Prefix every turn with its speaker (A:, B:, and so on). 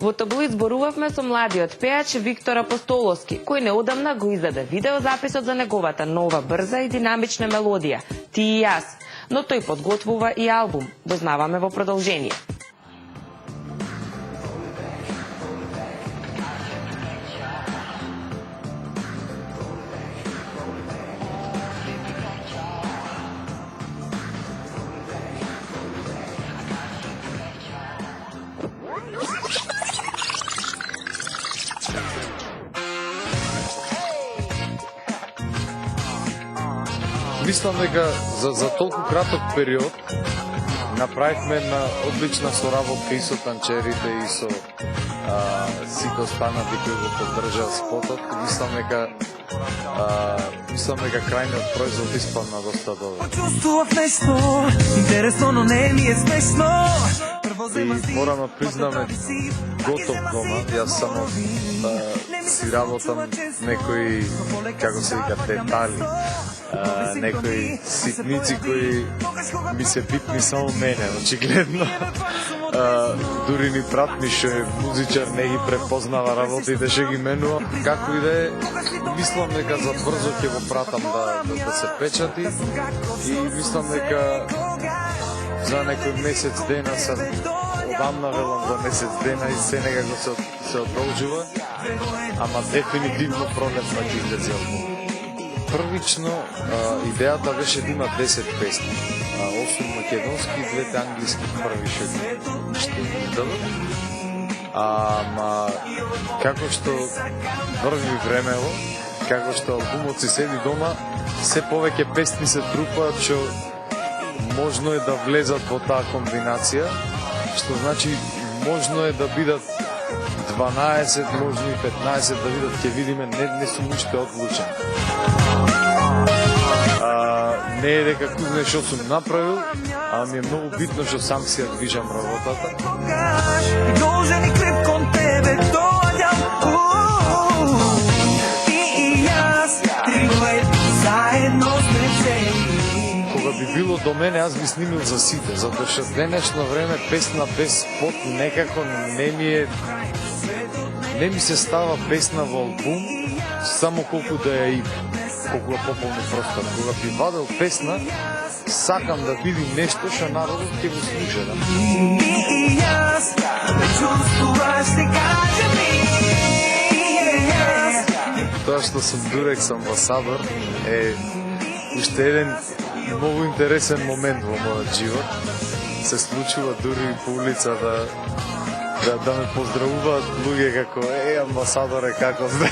A: Во таблоид зборувавме со младиот пеач Виктор Апостоловски, кој неодамна го издаде видеозаписот за неговата нова, брза и динамична мелодија «Ти и јас», но тој подготвува и албум. Дознаваме во продолжение.
B: Мислам дека за толку краток период направивме една одлична соработка и со танчерите и со сите останати кои го поддржаа спотот. Мислам дека крајниот производ испадна доста добро.
C: Почувствував нешто интересно, но не ми е смешно.
B: И морам да признаме, готов дома. Јас само си работам некои, како се вика, детали, некои ситници кои ми се битни само мене, очигледно. Дури ни брат ми што е музичар не ги препознава работите, што ги менува. Како и да е, мислам дека за брзо ќе го пратам да се печати и мислам дека за некој месец дена сам одамна велам за месец дена и се некако се одолжува, ама дефинитивно пролетна ќе излезе албум. Првично идејата беше да има 10 песни, 8 македонски и 2 англиски први што издадат. Ама како што врви времево, како што албумот си седи дома, се повеќе песни се трупаат што можно е да влезат во таа комбинација, што значи можно е да бидат 12, можно и 15 да бидат, ќе видиме, не сум уште одлучен. Не е дека кузне што сум направил, а ми е многу битно што сам си ја движам работата.
C: Должен и креп кон тебе доаѓам. Ти и јас, три дует, заедно сме цели.
B: Кога би било до мене, аз би снимил за сите, затоа што денешно време песна без спот некако не ми се става песна во албум, само колку да ја има, колку да пополни простор. Кога би вадел песна, сакам да видим нешто што народот ќе го слуша.
C: Ти и јас, ме чувствуваш, не кажи ми.
B: Тоа што сум Дуреx амбасадор е уште еден многу интересен момент во мојот живот. Се случува дури по улица да ме поздравуваат луѓе како амбасадоре, како сте.